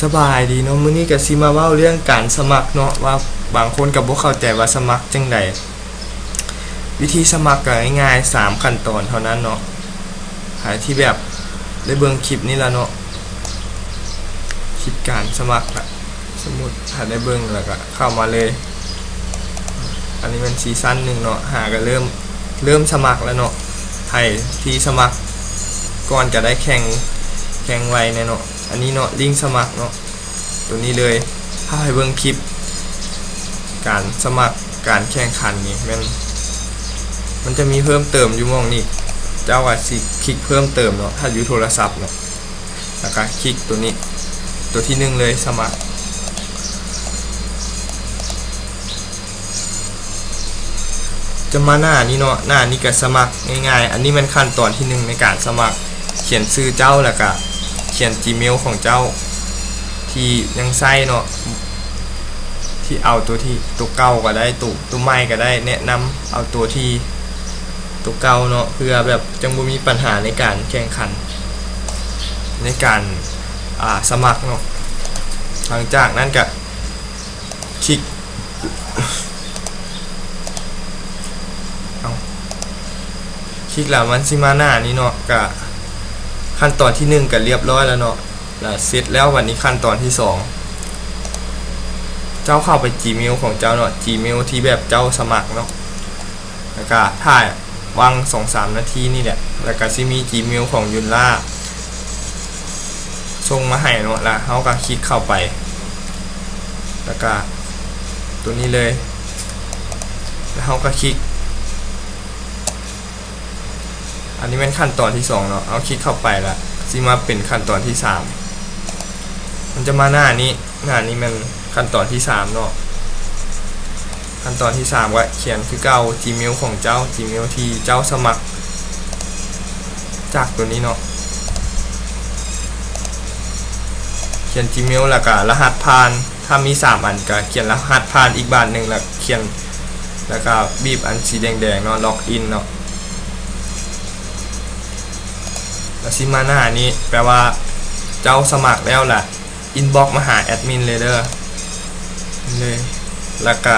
สบายดีเนาะมื้อนี้ก็สิมาเว้าเรื่องการสมัครเนาะว่าบางคนก็บ่เข้าใจว่าสมัครจังไดวิธีสมัครก็ง่ายๆ3ขั้นตอนเท่านั้นเนาะใครที่แบบได้เบิ่งคลิปนี้แล้วเนาะคลิปการสมัครอะสมมุติถ้าได้เบิ่งแล้วก็เข้ามาเลยอันนี้มันซีซั่น1เนาะหาก็เริ่มสมัครแล้วเนาะใครที่สมัครก่อนก็ได้แข่งไวแน่เนาะอันนี้เนาะลิงก์สมัครเนาะตัวนี้เลยถ้าให้เบิ่งคลิปการสมัครการแข่งขันนี่มันจะมีเพิ่มเติมอยู่มองนี่เจ้าว่าสิคลิกเพิ่มเติมเนาะถ้าอยู่โทรศัพท์เนาะแล้วก็คลิกตัวนี้ตัวที่1เลยสมัครจะมาหน้านี้เนาะหน้านี้ก็สมัครง่ายๆอันนี้มันขั้นตอนที่1ในการสมัครเขียนชื่อเจ้าแล้วก็เขียน Gmail ของเจ้าที่ยังใช้เนาะที่เอาตัวเก่าก็ได้ตัวใหม่ก็ได้แนะนำเอาตัวเก่าเนาะเพื่อแบบจังบ่มีปัญหาในการแข่งขันในการสมัครเนาะหลังจากนั้นก็คลิกแล้วมันสิมาหน้านี้เนาะก็ขั้นตอนที่1ก็เรียบร้อยแล้วเนาะแล้วเสร็จแล้ววันนี้ขั้นตอนที่2เจ้าเข้าไป Gmail ของเจ้าเนาะ Gmail ที่แบบเจ้าสมัครเนาะแล้วก็ถ่ายวาง 2-3 นาทีนี่แหละแล้วก็สิมี Gmail ของยุนล่าส่งมาให้เนาะแล้วเฮาก็คลิกเข้าไปแล้วก็ตัวนี้เลยแล้วเฮาก็คลิกอันนี้เป็นขั้นตอนที่2เนาะเอาคลิกเข้าไปแล้วสิมาเป็นขั้นตอนที่3มันจะมาหน้านี้มันขั้นตอนที่3เนาะขั้นตอนที่3ก็เขียนคือเก่า Gmail ของเจ้า Gmail ที่เจ้าสมัครจากตัวนี้เนาะเขียน Gmail แล้วก็รหัสผ่านถ้ามี3อันก็เขียนรหัสผ่านอีกบาทนึงแล้วเขียนแล้วก็บีบอันสีแดงๆเนาะล็อกอินเนาะแล้วสิมาหน้านี้แปลว่าเจ้าสมัครแล้วล่ะอินบ็อกซ์มาหาแอดมินเลยเด้อเลยแล้วก็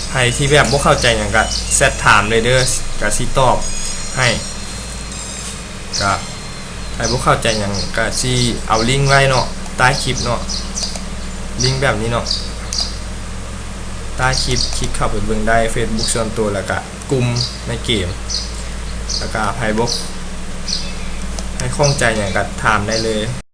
ใครที่แบบบ่เข้าใจหยังก็แชทถามเลยเด้อก็สิตอบให้ก็ใครบ่เข้าใจหยังก็สิเอาลิงก์ไว้เนาะใต้คลิปเนาะลิงก์แบบนี้เนาะใต้คลิปคลิกเข้าไปเบิ่งได้ Facebook ส่วนตัวแล้วก็กลุ่มในเกมแล้วก็ให้ข้องใจอย่างก็ถามได้เลย